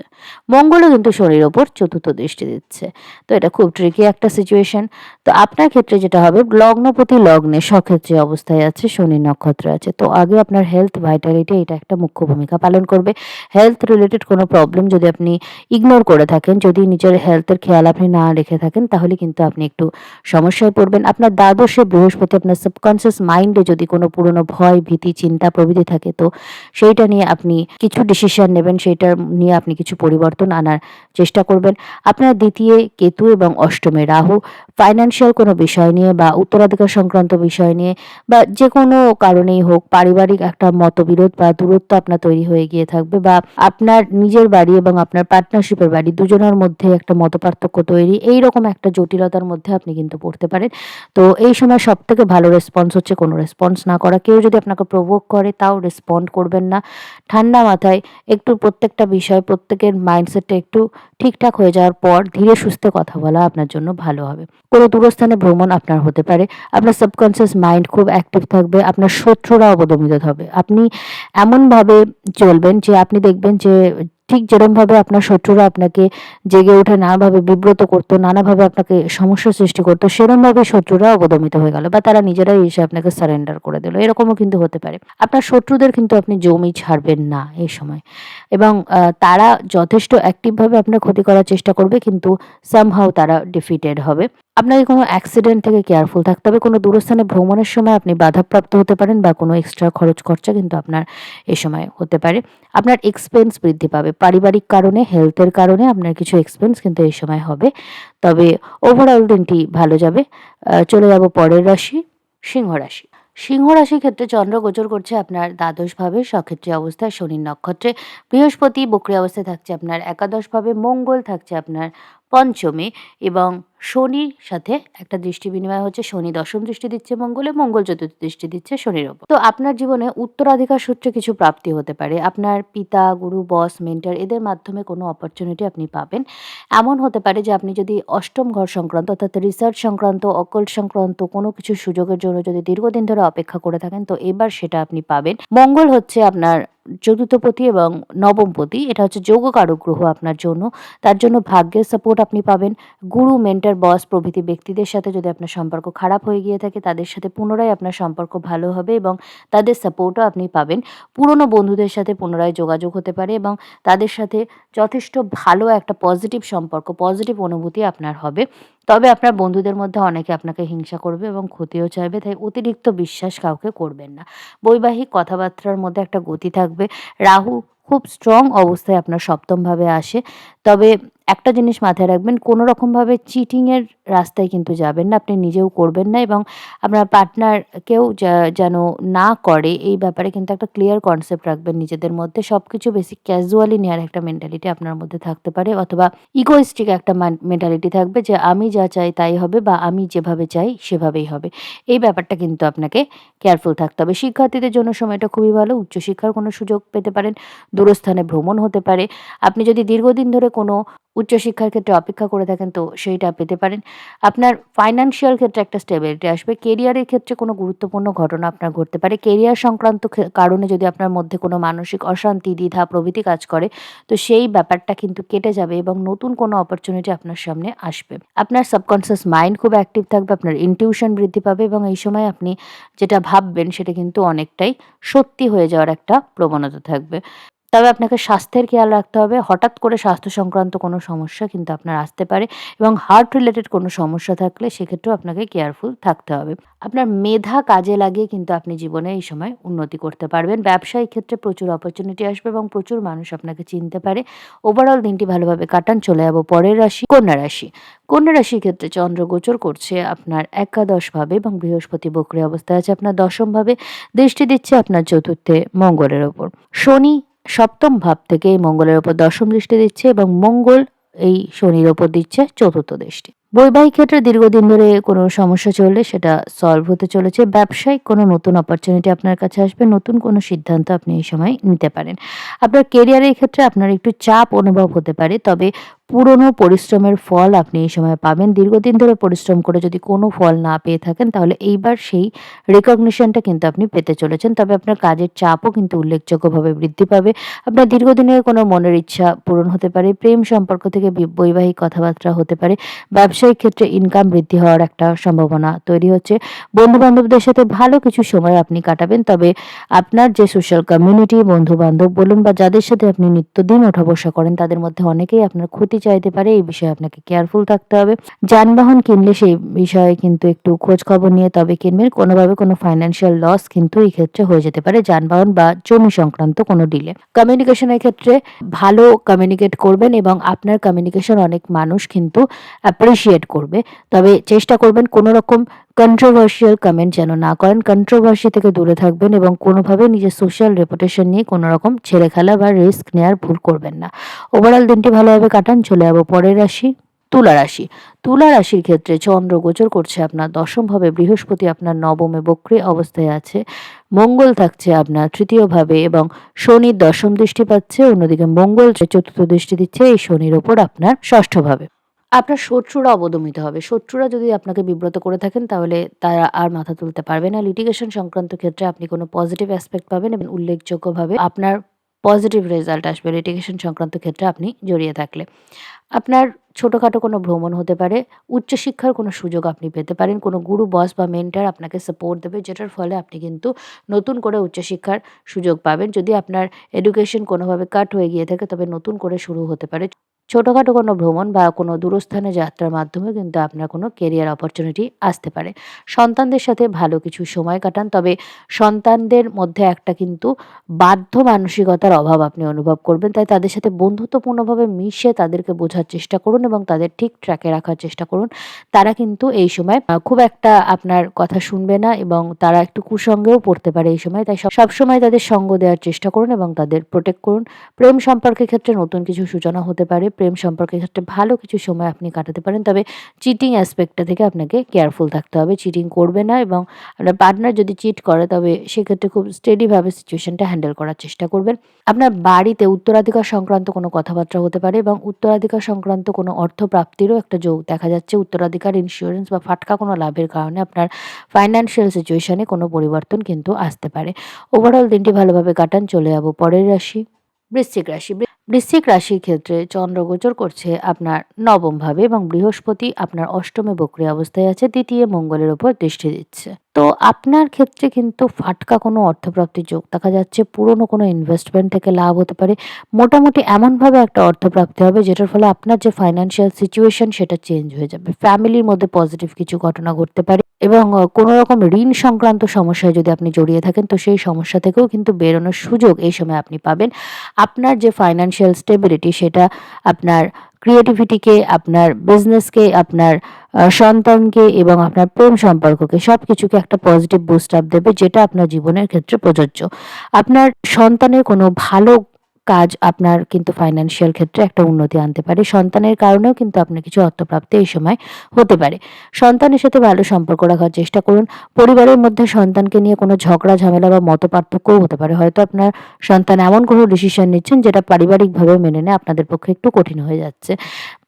মঙ্গলও কিন্তু শনির ওপর চতুর্থ দৃষ্টি দিচ্ছে। তো এটা খুব ট্রিকি একটা সিচুয়েশন। তো আপনার ক্ষেত্রে যেটা হবে, লগ্নপতি লগ্নে স্বক্ষেত্রে অবস্থায় আছে, শনি নক্ষত্রে আছে। তো আগে আপনার হেলথ, ভাইটালিটি এটা একটা মুখ্য ভূমিকা পালন করবে। হেলথ রিলেটেড কোনো প্রবলেম যদি আপনি ইগনোর করে থাকেন, যদি নিজের হেলথের খেয়াল আপনি না রেখে থাকেন, তাহলে কিন্তু আপনি একটু সমস্যায় পড়বেন। আপনার দ্বাদশে বৃহস্পতি আপনার সাবকনসিয়াস মাইন্ডে যদি কোনো পুরনো ভয়, ভীতি, চিন্তা প্রভৃতি থাকে তো সেইটা নিয়ে আপনি কিছু ডিসিশন নেবেন, সেইটা নিয়ে আপনি কিছু পরিবর্তন আনার চেষ্টা করবেন। আপনার দ্বিতীয় কেতু এবং অষ্টমে রাহু ফাইন্যান্সিয়াল কোনো বিষয় নিয়ে বা উত্তরাধিকার সংক্রান্ত বিষয় নিয়ে বা যে কোনো কারণেই হোক পারিবারিক একটা মতবিরোধ বা দূরত্ব আপনার তৈরি হয়ে গিয়ে থাকবে, বা আপনার নিজের বাড়ি এবং আপনার পার্টনারশিপের বাড়ি দুজনের মধ্যে একটা মতপার্থক্য তৈরি, এইরকম একটা জটিলতার মধ্যে আপনি কিন্তু পড়তে পারেন। তো এই সময় সবথেকে ভালো রেসপন্স হচ্ছে কোনো রেসপন্স না করা। কেউ যদি আপনাকে প্রভোক করে তাও রেসপন্ড করবেন না। ঠান্ডা মাথায় একটু প্রত্যেকটা বিষয়, প্রত্যেকের মাইন্ডসেটটা একটু ঠিকঠাক হয়ে যাওয়ার পর ধীরে সুস্থে কথা বলা আপনার জন্য ভালো হবে। কোনো দূরস্থানে ভ্রমণ আপনার হতে পারে। আপনার সাবকনসিয়াস মাইন্ড খুব অ্যাক্টিভ থাকবে। আপনার শত্রুরা অবদমিত হবে। আপনি এমনভাবে চলবেন যে আপনি দেখবেন যে ঠিক যেরমভাবে আপনার শত্রুরা আপনাকে জেগে উঠে নানাভাবে বিব্রত করতো, নানাভাবে আপনাকে সমস্যার সৃষ্টি করতো, সেরমভাবে শত্রুরা অবদমিত হয়ে গেল বা তারা নিজেরাই এসে আপনাকে সারেন্ডার করে দিল। এরকমও কিন্তু হতে পারে। আপনার শত্রুদের কিন্তু আপনি জমি ছাড়বেন না এই সময়, এবং তারা যথেষ্ট অ্যাক্টিভভাবে আপনার ক্ষতি করার চেষ্টা করবে, কিন্তু সামহাউ তারা ডিফিটেড হবে। আপনাকে কোনো অ্যাক্সিডেন্ট থেকে কেয়ারফুল থাকতে হবে। কোনো দূরস্থানে ভ্রমণের সময় আপনি বাধাপ্রাপ্ত হতে পারেন বা কোনো এক্সট্রা খরচ খরচা কিন্তু আপনার এ সময় হতে পারে। আপনার এক্সপেন্স বৃদ্ধি পাবে। পারিবারিক কারণে, হেলথের কারণে আপনার কিছু এক্সপেন্স কিন্তু এই সময় হবে। তবে ওভারঅল দিনটি ভালো যাবে। চলে যাব পরের রাশি, সিংহ রাশি। সিংহ রাশির ক্ষেত্রে চন্দ্র গোচর করছে আপনার দ্বাদশভাবে, স্বক্ষেত্রী অবস্থায়, শনির নক্ষত্রে। বৃহস্পতি বক্রী অবস্থায় থাকছে আপনার একাদশভাবে, মঙ্গল থাকছে আপনার পঞ্চমে এবং শনির সাথে একটা দৃষ্টি বিনিময় হচ্ছে। শনি দশম দৃষ্টি দিচ্ছে মঙ্গলে, মঙ্গল চতুর্থ দৃষ্টি দিচ্ছে শনির ওপর। তো আপনার জীবনে উত্তরাধিকার সূত্রে কিছু প্রাপ্তি হতে পারে। আপনার পিতা, গুরু, বস, মেন্টর এদের মাধ্যমে কোনো অপরচুনিটি আপনি পাবেন। এমন হতে পারে যে আপনি যদি অষ্টম ঘর সংক্রান্ত অর্থাৎ রিসার্চ সংক্রান্ত, অকাল্ট সংক্রান্ত কোনো কিছু সুযোগের জন্য যদি দীর্ঘদিন ধরে অপেক্ষা করে থাকেন তো এবার সেটা আপনি পাবেন। মঙ্গল হচ্ছে আপনার চতুর্থপতি এবং নবমপতি। এটা হচ্ছে যোগকারক গ্রহ আপনার জন্য। তার জন্য ভাগ্যের সাপোর্ট আপনি পাবেন। গুরু, মেন্টর, বস প্রভৃতি ব্যক্তিদের সাথে যদি আপনার সম্পর্ক খারাপ হয়ে গিয়ে থাকে তাদের সাথে পুনরায় আপনার সম্পর্ক ভালো হবে এবং তাদের সাপোর্টও আপনি পাবেন। পুরনো বন্ধুদের সাথে পুনরায় যোগাযোগ হতে পারে এবং তাদের সাথে যথেষ্ট ভালো একটা পজিটিভ সম্পর্ক, পজিটিভ অনুভূতি আপনার হবে। তবে আপনার বন্ধুদের মধ্যে অনেকে আপনাকে হিংসা করবে এবং ক্ষতিও চাইবে, তাই অতিরিক্ত বিশ্বাস কাউকে করবেন না। বৈবাহিক কথাবার্তার মধ্যে একটা গতি থাকবে। রাহু খুব স্ট্রং অবস্থায় আপনার সপ্তমভাবে আসে। তবে একটা জিনিস মাথায় রাখবেন, কোনো রকমভাবে চিটিংয়ের রাস্তায় কিন্তু যাবেন না। আপনি নিজেও করবেন না এবং আপনার পার্টনারকেও যেন না করে এই ব্যাপারে কিন্তু একটা ক্লিয়ার কনসেপ্ট রাখবেন নিজেদের মধ্যে। সবকিছু বেশি ক্যাজুয়ালি নেওয়ার একটা মেন্টালিটি আপনার মধ্যে থাকতে পারে, অথবা ইগোইস্টিক একটা মেন্টালিটি থাকবে যে আমি যা চাই তাই হবে বা আমি যেভাবে চাই সেভাবেই হবে। এই ব্যাপারটা কিন্তু আপনাকে কেয়ারফুল থাকতে হবে। শিক্ষার্থীদের জন্য সময়টা খুবই ভালো। উচ্চশিক্ষার কোনো সুযোগ পেতে পারেন, দূরস্থানে ভ্রমণ হতে পারে। আপনি যদি দীর্ঘদিন ধরে কোনো উচ্চশিক্ষার ক্ষেত্রে অপেক্ষা করে থাকেন তো সেইটা পেতে পারেন। আপনার ফাইন্যান্সিয়াল ক্ষেত্রে একটা স্টেবিলিটি আসবে। কেরিয়ারের ক্ষেত্রে কোনো গুরুত্বপূর্ণ ঘটনা আপনার ঘটতে পারে। কেরিয়ার সংক্রান্ত কারণে যদি আপনার মধ্যে কোনো মানসিক অশান্তি, দ্বিধা প্রভৃতি কাজ করে, তো সেই ব্যাপারটা কিন্তু কেটে যাবে এবং নতুন কোনো অপরচুনিটি আপনার সামনে আসবে। আপনার সাবকনসিয়াস মাইন্ড খুব অ্যাক্টিভ থাকবে, আপনার ইনটিউশন বৃদ্ধি পাবে এবং এই সময় আপনি যেটা ভাববেন সেটা কিন্তু অনেকটাই সত্যি হয়ে যাওয়ার একটা প্রবণতা থাকবে। তবে আপনাকে স্বাস্থ্যের খেয়াল রাখতে হবে। হঠাৎ করে স্বাস্থ্য সংক্রান্ত কোনো সমস্যা কিন্তু আপনার আসতে পারে এবং হার্ট রিলেটেড কোনো সমস্যা থাকলে সেক্ষেত্রেও আপনাকে কেয়ারফুল থাকতে হবে। আপনার মেধা কাজে লাগিয়ে কিন্তু আপনি জীবনে এই সময় উন্নতি করতে পারবেন। ব্যবসায়িক ক্ষেত্রে প্রচুর অপরচুনিটি আসবে এবং প্রচুর মানুষ আপনাকে চিনতে পারে। ওভারঅল দিনটি ভালোভাবে কাটান। চলে যাব পরের রাশি, কন্যা রাশি। কন্যা রাশির ক্ষেত্রে চন্দ্র গোচর করছে আপনার একাদশভাবে এবং বৃহস্পতি বক্রী অবস্থায় আছে আপনার দশমভাবে। দৃষ্টি দিচ্ছে আপনার চতুর্থে মঙ্গলের ওপর। শনি সপ্তম ভাব থেকে এই মঙ্গলের ওপর দশম দৃষ্টি দিচ্ছে এবং মঙ্গল এই শনির ওপর দিচ্ছে চতুর্থ দৃষ্টি। বৈবাহিক ক্ষেত্রে দীর্ঘদিন ধরে কোনো সমস্যা চললে সেটা সলভ হতে চলেছে। ব্যবসায়িক কোনো নতুন অপরচুনিটি আপনার কাছে আসবে। নতুন কোনো সিদ্ধান্ত আপনি এই সময় নিতে পারেন। আপনার কেরিয়ারের ক্ষেত্রে আপনার একটু চাপ অনুভব হতে পারে, তবে পুরনো পরিশ্রমের ফল আপনি এই সময় পাবেন। দীর্ঘদিন ধরে পরিশ্রম করে যদি কোনো ফল না পেয়ে থাকেন তাহলে এইবার সেই রিকগনিশনটা কিন্তু আপনি পেতে চলেছেন। তবে আপনার কাজের চাপও কিন্তু উল্লেখযোগ্যভাবে বৃদ্ধি পাবে। আপনার দীর্ঘদিনের কোনো মনের ইচ্ছা পূরণ হতে পারে। প্রেম সম্পর্ক থেকে বৈবাহিক কথাবার্তা হতে পারে। ব্যবসায়িক ক্ষেত্রে ইনকাম বৃদ্ধি হওয়ার একটা সম্ভাবনা তৈরি হচ্ছে। বন্ধু-বান্ধবদের সাথে ভালো কিছু সময় আপনি কাটাবেন। তবে আপনার যে সোশ্যাল কমিউনিটি, বন্ধু-বান্ধব বলুন বা যাদের সাথে আপনি নিত্যদিন ওঠা-বসা করেন তাদের মধ্যে অনেকেই আপনার ক্ষতি চাইতে পারে। এই বিষয়ে আপনাকে কেয়ারফুল থাকতে হবে। যানবাহন কিনলে সেই বিষয়ে কিন্তু একটু খোঁজ খবর নিয়ে তবে কিনবেন। কোনোভাবে কোনো ফাইন্যান্সিয়াল লস কিন্তু এই ক্ষেত্রে হয়ে যেতে পারে যানবাহন বা জমি সংক্রান্ত কোনো ডিলে। কমিউনিকেশনের ক্ষেত্রে ভালো কমিউনিকেট করবেন এবং আপনার কমিউনিকেশন অনেক মানুষ কিন্তু অ্যাপ্রিশিয়েট করবে। তবে চেষ্টা করবেন কোনো রকম কন্ট্রোভার্সিয়াল কমেন্ট যেন না করেন। কন্ট্রোভার্সি থেকে দূরে থাকবেন এবং কোনোভাবে নিজের সোশ্যাল রেপুটেশন নিয়ে কোনো রকম ছেলেখেলা বা রিস্ক নেওয়ার ভুল করবেন না। ওভারঅল দিনটি ভালোভাবে কাটান। চলে যাব পরের রাশি, তুলা রাশি। তুলা রাশির ক্ষেত্রে চন্দ্র গোচর করছে আপনার দশমভাবে, বৃহস্পতি আপনার নবমে বক্রী অবস্থায় আছে, মঙ্গল থাকছে আপনার তৃতীয়ভাবে এবং শনির দশম দৃষ্টি পাচ্ছে। অন্যদিকে মঙ্গল চতুর্থ দৃষ্টি দিচ্ছে এই শনির ওপর আপনার ষষ্ঠভাবে। আপনার শত্রুরা অবদমিত হবে। শত্রুরা যদি আপনাকে বিব্রত করে থাকেন তাহলে তারা আর মাথা তুলতে পারবে না। লিটিগেশন সংক্রান্ত ক্ষেত্রে আপনি কোনো পজিটিভ অ্যাসপেক্ট পাবেন এবং উল্লেখযোগ্যভাবে আপনার পজিটিভ রেজাল্ট আসবে লিটিগেশন সংক্রান্ত ক্ষেত্রে আপনি জড়িয়ে থাকলে। আপনার ছোটখাটো কোনো ভ্রমণ হতে পারে। উচ্চশিক্ষার কোনো সুযোগ আপনি পেতে পারেন। কোনো গুরু, বস বা মেন্টর আপনাকে সাপোর্ট দেবে, যেটার ফলে আপনি কিন্তু নতুন করে উচ্চশিক্ষার সুযোগ পাবেন। যদি আপনার এডুকেশন কোনোভাবে কাট হয়ে গিয়ে থাকে তবে নতুন করে শুরু হতে পারে। ছোটখাটো কোনো ভ্রমণ বা কোনো দূরস্থানে যাত্রার মাধ্যমে কিন্তু আপনার কোনো কেরিয়ার অপরচুনিটি আসতে পারে। সন্তানদের সাথে ভালো কিছু সময় কাটান, তবে সন্তানদের মধ্যে একটা কিন্তু বাধ্য মানসিকতার অভাব আপনি অনুভব করবেন। তাই তাদের সাথে বন্ধুত্বপূর্ণভাবে মিশে তাদেরকে বোঝার চেষ্টা করুন এবং তাদের ঠিক ট্র্যাকে রাখার চেষ্টা করুন। তারা কিন্তু এই সময় খুব একটা আপনার কথা শুনবে না এবং তারা একটু কুসঙ্গেও পড়তে পারে এই সময়। তাই সবসময় তাদের সঙ্গ দেওয়ার চেষ্টা করুন এবং তাদের প্রোটেক্ট করুন। প্রেম সম্পর্কের ক্ষেত্রে নতুন কিছু সূচনা হতে পারে। প্রেম সম্পর্কের ক্ষেত্রে ভালো কিছু সময় আপনি কাটাতে পারেন। তবে চিটিং অ্যাসপেক্টটা থেকে আপনাকে কেয়ারফুল থাকতে হবে। চিটিং করবে না এবং আপনার পার্টনার যদি চিট করে তবে সেক্ষেত্রে খুব স্টেডিভাবে সিচুয়েশনটা হ্যান্ডেল করার চেষ্টা করবেন। আপনার বাড়িতে উত্তরাধিকার সংক্রান্ত কোনো কথাবার্তা হতে পারে এবং উত্তরাধিকার সংক্রান্ত কোনো অর্থ প্রাপ্তিরও একটা যোগ দেখা যাচ্ছে। উত্তরাধিকার, ইন্স্যুরেন্স বা ফাটকা কোনো লাভের কারণে আপনার ফাইন্যান্সিয়াল সিচুয়েশনে কোনো পরিবর্তন কিন্তু আসতে পারে। ওভারঅল দিনটি ভালোভাবে কাটান। চলে যাব পরের রাশি, বৃশ্চিক রাশি। বৃশ্চিক রাশির ক্ষেত্রে চন্দ্র গোচর করছে আপনার নবমভাবে এবং বৃহস্পতি আপনার অষ্টমে বক্রী অবস্থায় আছে, দ্বিতীয় মঙ্গলের ওপর দৃষ্টি দিচ্ছে। তো আপনার ক্ষেত্রে কিন্তু ফাটকা কোনো অর্থপ্রাপ্তির যোগ দেখা যাচ্ছে। পুরনো কোনো ইনভেস্টমেন্ট থেকে লাভ হতে পারে। মোটামুটি এমনভাবে একটা অর্থপ্রাপ্তি হবে যেটার ফলে আপনার যে ফাইন্যান্সিয়াল সিচুয়েশন সেটা চেঞ্জ হয়ে যাবে। ফ্যামিলির মধ্যে পজিটিভ কিছু ঘটনা ঘটতে পারে এবং কোনো রকম ঋণ সংক্রান্ত সমস্যায় যদি আপনি জড়িয়ে থাকেন তো সেই সমস্যা থেকেও কিন্তু বেরোনোর সুযোগ এই সময় আপনি পাবেন। আপনার যে ফাইন্যান্সিয়াল স্টেবিলিটি সেটা আপনার ক্রিয়েটিভিটিকে, আপনার বিজনেসকে, আপনার সন্তানকে এবং আপনার প্রেম সম্পর্ককে সবকিছুকে একটা পজিটিভ বুস্ট আপ দেবে, যেটা আপনার জীবনের ক্ষেত্রে প্রযোজ্য। আপনার সন্তানের কোনো ভালো কাজ আপনার কিন্তু ফাইন্যান্সিয়াল ক্ষেত্রে একটা উন্নতি আনতে পারে। সন্তানের কারণেও কিন্তু আপনার কিছু অর্থপ্রাপ্তি এই সময় হতে পারে। সন্তানের সাথে ভালো সম্পর্ক রাখার চেষ্টা করুন। পরিবারের মধ্যে সন্তানকে নিয়ে কোনো ঝগড়া ঝামেলা বা মতপার্থক্যও হতে পারে। হয়তো আপনার সন্তান এমন কোনো ডিসিশন নিচ্ছেন যেটা পারিবারিকভাবে মেনে নেওয়া আপনাদের পক্ষে একটু কঠিন হয়ে যাচ্ছে।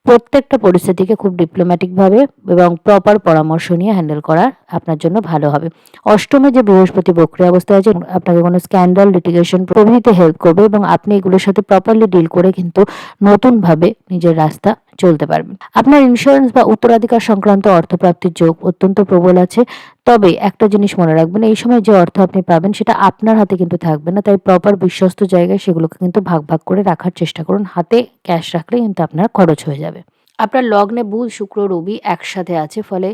প্রত্যেকটা পরিস্থিতিকে খুব ডিপ্লোম্যাটিকভাবে এবং প্রপার পরামর্শ নিয়ে হ্যান্ডেল করা আপনার জন্য ভালো হবে। অষ্টমে যে বৃহস্পতি বক্রী অবস্থায় আছে, আপনাকে কোনো স্ক্যান্ডাল, লিটিগেশন প্রভৃতিতে হেল্প করবে এবং আপনি এগুলোর সাথে প্রপারলি ডিল করে কিন্তু নতুনভাবে নিজের রাস্তা চলতে পারবেন। আপনার ইন্স্যুরেন্স বা উত্তরাধিকার সংক্রান্ত অর্থপ্রাপ্তির যোগ অত্যন্ত প্রবল আছে। তবে একটা জিনিস মনে রাখবেন, এই সময় যে অর্থ আপনি পাবেন সেটা আপনার হাতে কিন্তু থাকবে না। তাই প্রপার বিশ্বস্ত জায়গায় সেগুলোকে কিন্তু ভাগ, ভাগ করে রাখার চেষ্টা করুন। হাতে ক্যাশ রাখলে কিন্তু আপনার খরচ হয়ে যাবে। আপনার লগ্নে বুধ, শুক্র, রবি একসাথে আছে, ফলে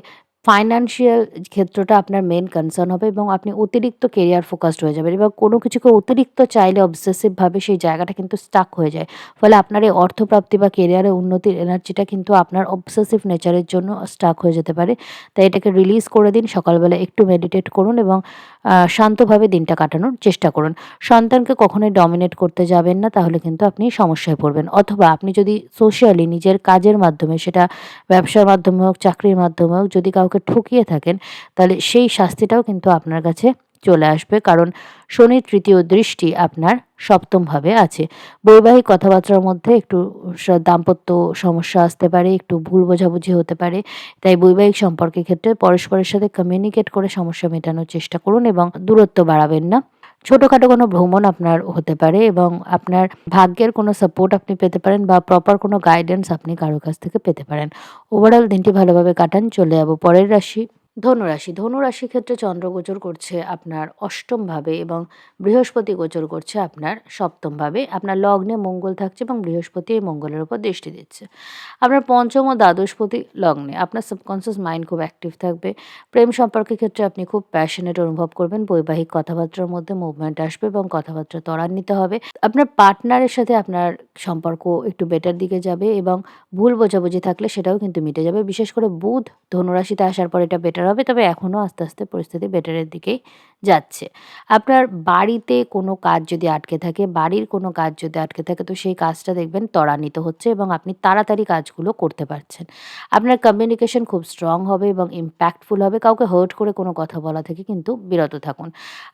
ফাইন্যান্সিয়াল ক্ষেত্রটা আপনার মেইন কনসার্ন হবে এবং আপনি অতিরিক্ত কেরিয়ার ফোকাসড হয়ে যাবেন এবং কোনো কিছুকে অতিরিক্ত চাইলে অবসেসিভভাবে সেই জায়গাটা কিন্তু স্টাক হয়ে যায়। ফলে আপনার এই অর্থপ্রাপ্তি বা কেরিয়ারে উন্নতির এনার্জিটা কিন্তু আপনার অবসেসিভ নেচারের জন্য স্টাক হয়ে যেতে পারে। তাই এটাকে রিলিজ করে দিন। সকালবেলা একটু মেডিটেট করুন এবং শান্তভাবে দিনটা কাটানোর চেষ্টা করুন। সন্তানকে কখনোই ডমিনেট করতে যাবেন না, তাহলে কিন্তু আপনি সমস্যায় পড়বেন। অথবা আপনি যদি সোশ্যালি নিজের কাজের মাধ্যমে, সেটা ব্যবসার মাধ্যমে হোক, চাকরির মাধ্যমে হোক, যদি কাউকে ঠকিয়ে থাকেন, তাহলে সেই শাস্তিটাও কিন্তু আপনার কাছে চলে আসবে। কারণ শনির তৃতীয় দৃষ্টি আপনার সপ্তমভাবে আছে। বৈবাহিক কথাবার্তার মধ্যে একটু দাম্পত্য সমস্যা আসতে পারে, একটু ভুল বোঝাবুঝি হতে পারে। তাই বৈবাহিক সম্পর্কের ক্ষেত্রে পরস্পরের সাথে কমিউনিকেট করে সমস্যা মেটানোর চেষ্টা করুন এবং দূরত্ব বাড়াবেন না। ছোটখাটো কোনো ভ্রমণ আপনার হতে পারে এবং আপনার ভাগ্যের কোনো সাপোর্ট আপনি পেতে পারেন বা প্রপার কোনো গাইডেন্স আপনি কারো কাছ থেকে পেতে পারেন। ওভারঅল দিনটি ভালোভাবে কাটান। চলে যাব পরের রাশি, ধনুরাশি। ধনুরাশির ক্ষেত্রে চন্দ্র গোচর করছে আপনার অষ্টমভাবে এবং বৃহস্পতি গোচর করছে আপনার সপ্তমভাবে। আপনার লগ্নে মঙ্গল থাকছে এবং বৃহস্পতি এই মঙ্গলের উপর দৃষ্টি দিচ্ছে। আপনার পঞ্চম ও দ্বাদশপতি লগ্নে। আপনার সাবকনসিয়াস মাইন্ড খুব অ্যাক্টিভ থাকবে। প্রেম সম্পর্কের ক্ষেত্রে আপনি খুব প্যাশনেট অনুভব করবেন। বৈবাহিক কথাবার্তার মধ্যে মুভমেন্ট আসবে এবং কথাবার্তা ত্বরান্বিত হবে। আপনার পার্টনারের সাথে আপনার সম্পর্ক একটু বেটার দিকে যাবে এবং ভুল বোঝাবুঝি থাকলে সেটাও কিন্তু মিটে যাবে। বিশেষ করে বুধ ধনুরাশিতে আসার পর এটা বেটার হবে। তবে এখনও আস্তে, আস্তে পরিস্থিতি বেটারের দিকেই যাচ্ছে। আপনার বাড়িতে কোনো কাজ যদি আটকে থাকে, বাড়ির কোনো কাজ যদি আটকে থাকে, তো সেই কাজটা দেখবেন ত্বরান্বিত হচ্ছে এবং আপনি তাড়াতাড়ি কাজগুলো করতে পারছেন। আপনার কমিউনিকেশন খুব স্ট্রং হবে এবং ইমপ্যাক্টফুল হবে। কাউকে হার্ট করে কোনো কথা বলা থেকে কিন্তু বিরত থাকুন।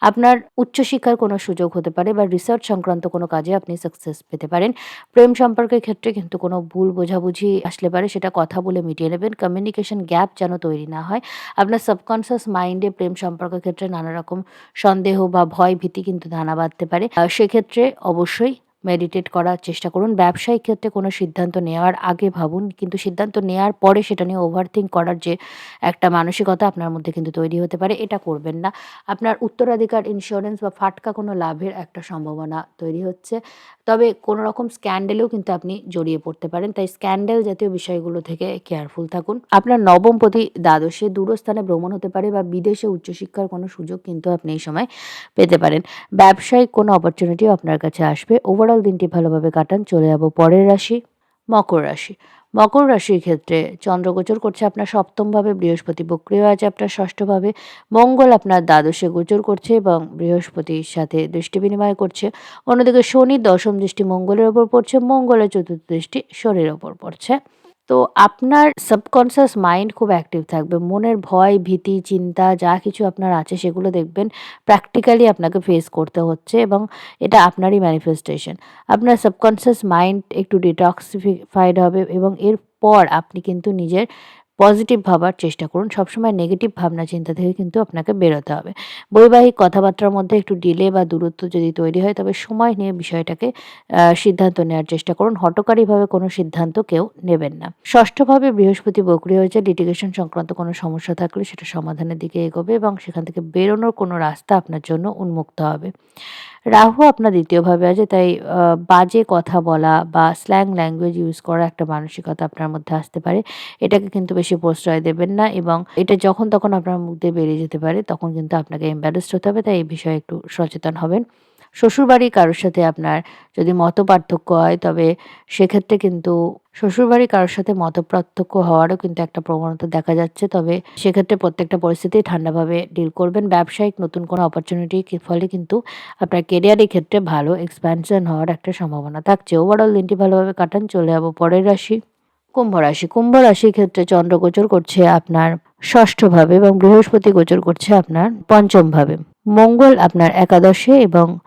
আপনার উচ্চশিক্ষার কোনো সুযোগ হতে পারে বা রিসার্চ সংক্রান্ত কোনো কাজে আপনি সাকসেস পেতে পারেন। প্রেম সম্পর্কের ক্ষেত্রে কিন্তু কোনো ভুল বোঝাবুঝি আসলে পারে, সেটা কথা বলে মিটিয়ে নেবেন। কমিউনিকেশন গ্যাপ যেন তৈরি না হয়। আপনার সাবকনসিয়াস মাইন্ডে প্রেম সম্পর্কের ক্ষেত্রে নানা রকম সন্দেহ বা ভয় ভীতি কিন্তু দানা বাঁধতে পারে। সেক্ষেত্রে অবশ্যই মেডিটেট করার চেষ্টা করুন। ব্যবসায়িক ক্ষেত্রে কোনো সিদ্ধান্ত নেওয়ার আগে ভাবুন, কিন্তু সিদ্ধান্ত নেওয়ার পরে সেটা নিয়ে ওভারথিংক করার যে একটা মানসিকতা আপনার মধ্যে কিন্তু তৈরি হতে পারে, এটা করবেন না। আপনার উত্তরাধিকার, ইন্স্যুরেন্স বা ফাটকা কোনো লাভের একটা সম্ভাবনা তৈরি হচ্ছে। তবে কোনো রকম স্ক্যান্ডালেও কিন্তু আপনি জড়িয়ে পড়তে পারেন। তাই স্ক্যান্ডাল জাতীয় বিষয়গুলো থেকে কেয়ারফুল থাকুন। আপনার নবমপতি দ্বাদশে দূরস্থানে ভ্রমণ হতে পারে বা বিদেশে উচ্চশিক্ষার কোনো সুযোগ কিন্তু আপনি এই সময় পেতে পারেন। ব্যবসায়িক কোনো অপরচুনিটিও আপনার কাছে আসবে। ওভারঅল দিনটি ভালোভাবে কাটান। চলে যাব পরের রাশি, মকর রাশি। মকর রাশির ক্ষেত্রে চন্দ্রগোচর করছে আপনার সপ্তমভাবে, বৃহস্পতি বক্রী হয়ে আছে আপনার ষষ্ঠভাবে, মঙ্গল আপনার দ্বাদশে গোচর করছে এবং বৃহস্পতির সাথে দৃষ্টি বিনিময় করছে। অন্যদিকে শনির দশম দৃষ্টি মঙ্গলের ওপর পড়ছে, মঙ্গলের চতুর্থ দৃষ্টি শনির ওপর পড়ছে। তো আপনার সাবকনসিয়াস মাইন্ড খুব অ্যাক্টিভ থাকবে। মনের ভয়, ভীতি, চিন্তা যা কিছু আপনার আছে সেগুলো দেখবেন প্র্যাকটিক্যালি আপনাকে ফেস করতে হচ্ছে এবং এটা আপনারই ম্যানিফেস্টেশন। আপনার সাবকনসিয়াস মাইন্ড একটু ডিটক্সিফাইড হবে এবং এরপর আপনি কিন্তু নিজের পজিটিভ ভাবার চেষ্টা করুন। সবসময় নেগেটিভ ভাবনা চিন্তা থেকে কিন্তু আপনাকে বেরোতে হবে। বৈবাহিক কথাবার্তার মধ্যে একটু ডিলে বা দূরত্ব যদি তৈরি হয়, তবে সময় নিয়ে বিষয়টাকে সিদ্ধান্ত নেওয়ার চেষ্টা করুন। হঠকারীভাবে কোনো সিদ্ধান্ত কেউ নেবেন না। ষষ্ঠভাবে বৃহস্পতি বক্রী হয়েছে। লিটিগেশন সংক্রান্ত কোনো সমস্যা থাকলে সেটা সমাধানের দিকে এগোবে এবং সেখান থেকে বেরোনোর কোনো রাস্তা আপনার জন্য উন্মুক্ত হবে। রাহু আপনার দ্বিতীয়ভাবে আছে, তাই বাজে কথা বলা বা স্ল্যাং ল্যাঙ্গুয়েজ ইউজ করা একটা মানসিকতা আপনার মধ্যে আসতে পারে। এটাকে কিন্তু বেশি প্রশ্রয় দেবেন না এবং এটা যখন তখন আপনার মুখ দিয়ে বেরিয়ে যেতে পারে, তখন কিন্তু আপনাকে এম্বারেসড হতে হবে। তাই এই বিষয়ে একটু সচেতন হবেন। শ্বশুরবাড়ির কারোর সাথে আপনার যদি মতপার্থক্য হয়, তবে সেক্ষেত্রে কিন্তু শ্বশুরবাড়ির কারোর সাথে মতপার্থক্য হওয়ারও কিন্তু একটা প্রবণতা দেখা যাচ্ছে। তবে সেক্ষেত্রে প্রত্যেকটা পরিস্থিতি ঠান্ডাভাবে ডিল করবেন। ব্যবসায়িক নতুন কোনো অপরচুনিটির ফলে কিন্তু আপনার কেরিয়ারের ক্ষেত্রে ভালো এক্সপ্যানশন হওয়ার একটা সম্ভাবনা থাকছে। ওভারঅল দিনটি ভালোভাবে কাটান। চলে যাব পরের রাশি, কুম্ভ রাশি। কুম্ভ রাশির ক্ষেত্রে চন্দ্র গোচর করছে আপনার ষষ্ঠ ভাবে এবং বৃহস্পতি গোচর করছে আপনার পঞ্চম ভাবে। মঙ্গল আপনার একাদশে এবং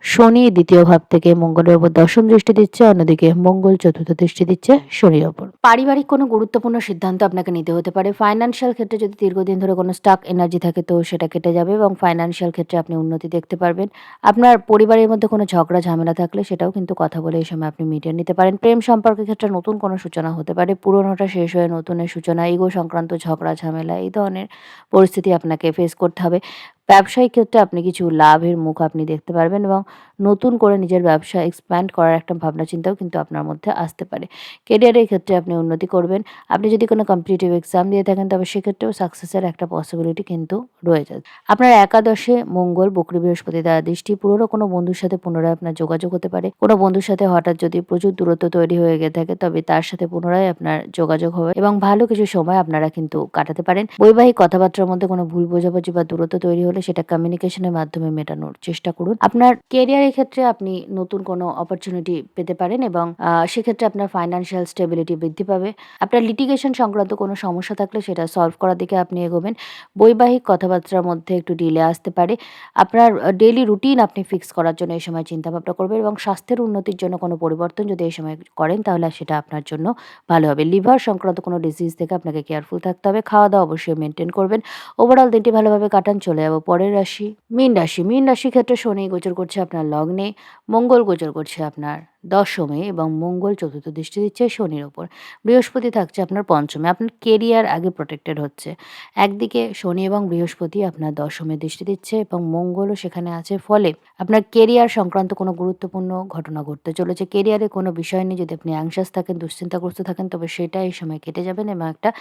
শনি দ্বিতীয় ভাব থেকে মঙ্গলের উপর দশম দৃষ্টি দিচ্ছে, অন্যদিকে মঙ্গল চতুর্থ দৃষ্টি দিচ্ছে শনির ওপর। পারিবারিক কোনো গুরুত্বপূর্ণ সিদ্ধান্ত আপনাকে নিতে হতে পারে। ফাইন্যান্সিয়াল ক্ষেত্রে যদি দীর্ঘদিন ধরে কোনো স্টাক এনার্জি থাকে তো সেটা কেটে যাবে এবং ফাইন্যান্সিয়াল ক্ষেত্রে আপনি উন্নতি দেখতে পারবেন। আপনার পরিবারের মধ্যে কোনো ঝগড়া ঝামেলা থাকলে সেটাও কিন্তু কথা বলে এই সময় আপনি মিটিয়ে নিতে পারেন। প্রেম সম্পর্কের ক্ষেত্রে নতুন কোনো সূচনা হতে পারে। পুরনোটা শেষ হয়ে নতুনের সূচনা, ইগো সংক্রান্ত ঝগড়া ঝামেলা এই ধরনের পরিস্থিতি আপনাকে ফেস করতে হবে। ব্যবসায়িক ক্ষেত্রে আপনি কিছু লাভের মুখ আপনি দেখতে পারবেন এবং নতুন করে নিজের ব্যবসা এক্সপ্যান্ড করার একটা ভাবনা চিন্তাও কিন্তু আপনার মধ্যে আসতে পারে। কেরিয়ারের ক্ষেত্রে আপনি উন্নতি করবেন। আপনি যদি কোনো কম্পিটিটিভ এক্সাম দিয়ে থাকেন তবে সেক্ষেত্রেও সাকসেসের একটা পসিবিলিটি কিন্তু রয়েছে। আপনার একাদশে মঙ্গল বক্রী বৃহস্পতি দ্বারা দৃষ্টি, পুরনো কোনো বন্ধুর সাথে পুনরায় আপনার যোগাযোগ হতে পারে। কোনো বন্ধুর সাথে হঠাৎ যদি প্রচুর দূরত্ব তৈরি হয়ে গিয়ে থাকে তবে তার সাথে পুনরায় আপনার যোগাযোগ হবে এবং ভালো কিছু সময় আপনারা কিন্তু কাটাতে পারেন। বৈবাহিক কথাবার্তার মধ্যে কোনো ভুল বোঝাবুঝি বা দূরত্ব তৈরি হলে সেটা কমিউনিকেশনের মাধ্যমে মেটানোর চেষ্টা করুন। আপনার কেরিয়ারের ক্ষেত্রে আপনি নতুন কোনো অপরচুনিটি পেতে পারেন এবং সেক্ষেত্রে আপনার ফাইন্যান্সিয়াল স্টেবিলিটি বৃদ্ধি পাবে। আপনার লিটিগেশন সংক্রান্ত কোনো সমস্যা থাকলে সেটা সলভ করার দিকে আপনি এগোবেন। বৈবাহিক কথাবার্তার মধ্যে একটু ডিলে আসতে পারে। আপনার ডেইলি রুটিন আপনি ফিক্স করার জন্য এই সময় চিন্তাভাবনা করবেন এবং স্বাস্থ্যের উন্নতির জন্য কোনো পরিবর্তন যদি এই সময় করেন তাহলে সেটা আপনার জন্য ভালো হবে। লিভার সংক্রান্ত কোনো ডিজিজ থেকে আপনাকে কেয়ারফুল থাকতে হবে। খাওয়া-দাওয়া অবশ্যই মেইনটেইন করবেন। ওভারঅল দিনটি ভালোভাবে কাটান। চলে যাব পরের রাশি, মীন রাশি। মীন রাশির ক্ষেত্রে শনি গোচর করছে আপনার লগ্নে, মঙ্গল গোচর করছে আপনার দশমে এবং মঙ্গল চতুর্থ দৃষ্টি দিচ্ছে শনির ওপর। বৃহস্পতি থাকছে আপনার পঞ্চমে। আপনার কেরিয়ার আগে প্রোটেক্টেড হচ্ছে। একদিকে শনি এবং বৃহস্পতি আপনার দশমে দৃষ্টি দিচ্ছে এবং মঙ্গলও সেখানে আছে। ফলে আপনার কেরিয়ার সংক্রান্ত কোনো গুরুত্বপূর্ণ ঘটনা ঘটতে চলেছে। কেরিয়ারে কোনো বিষয় নিয়ে যদি আপনি অ্যাংশাস থাকেন, দুশ্চিন্তাগ্রস্ত থাকেন তবে সেটা এই সময় কেটে যাবেন এবং একটা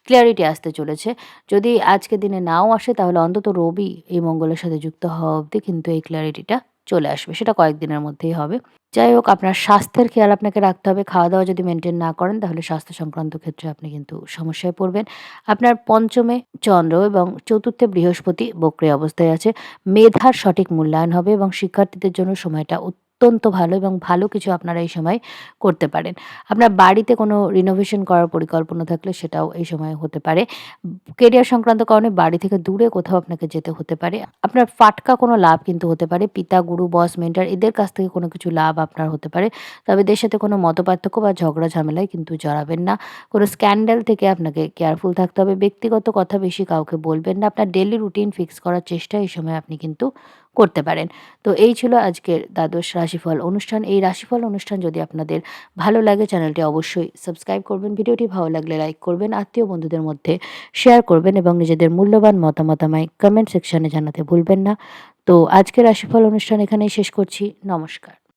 ক্লিয়ারিটি আসতে চলেছে। যদি আজকের দিনে নাও আসে তাহলে অন্তত রবি এই মঙ্গলের সাথে যুক্ত হওয়া অবধি কিন্তু এই ক্লিয়ারিটিটা চলে আসবে। সেটা কয়েকদিনের মধ্যেই হবে। যাই হোক, আপনার স্বাস্থ্যের খেয়াল আপনাকে রাখতে হবে। খাওয়া-দাওয়া যদি মেইনটেইন না করেন তাহলে স্বাস্থ্য সংক্রান্ত ক্ষেত্রে আপনি কিন্তু সমস্যায় পড়বেন। আপনার পঞ্চমে চন্দ্র এবং চতুর্থে বৃহস্পতি বক্রী অবস্থায় আছে। মেধার সঠিক মূল্যায়ন হবে এবং শিক্ষার্থীদের জন্য সময়টা অত্যন্ত ভালো এবং ভালো কিছু আপনারা এই সময় করতে পারেন। আপনার বাড়িতে কোনো রিনোভেশন করার পরিকল্পনা থাকলে সেটাও এই সময় হতে পারে। কেরিয়ার সংক্রান্ত কারণে বাড়ি থেকে দূরে কোথাও আপনাকে যেতে হতে পারে। আপনার ফাটকা কোনো লাভ কিন্তু হতে পারে। পিতা, গুরু, বস, মেন্টর এদের কাছ থেকে কোনো কিছু লাভ আপনার হতে পারে। তবে এদের সাথে কোনো মতপার্থক্য বা ঝগড়া ঝামেলায় কিন্তু জড়াবেন না। কোনো স্ক্যান্ডাল থেকে আপনাকে কেয়ারফুল থাকতে হবে। ব্যক্তিগত কথা বেশি কাউকে বলবেন না। আপনার ডেইলি রুটিন ফিক্স করার চেষ্টা এই সময় আপনি কিন্তু করতে পারেন। তো এই ছিল আজকের দ্বাদশ রাশিফল অনুষ্ঠান। এই রাশিফল অনুষ্ঠান যদি আপনাদের ভালো লাগে চ্যানেলটি অবশ্যই সাবস্ক্রাইব করবেন। ভিডিওটি ভালো লাগলে লাইক করবেন, আত্মীয় বন্ধুদের মধ্যে শেয়ার করবেন এবং নিজেদের মূল্যবান মতামত আমায় কমেন্ট সেকশনে জানাতে ভুলবেন না। তো আজকের রাশিফল অনুষ্ঠান এখানেই শেষ করছি। নমস্কার।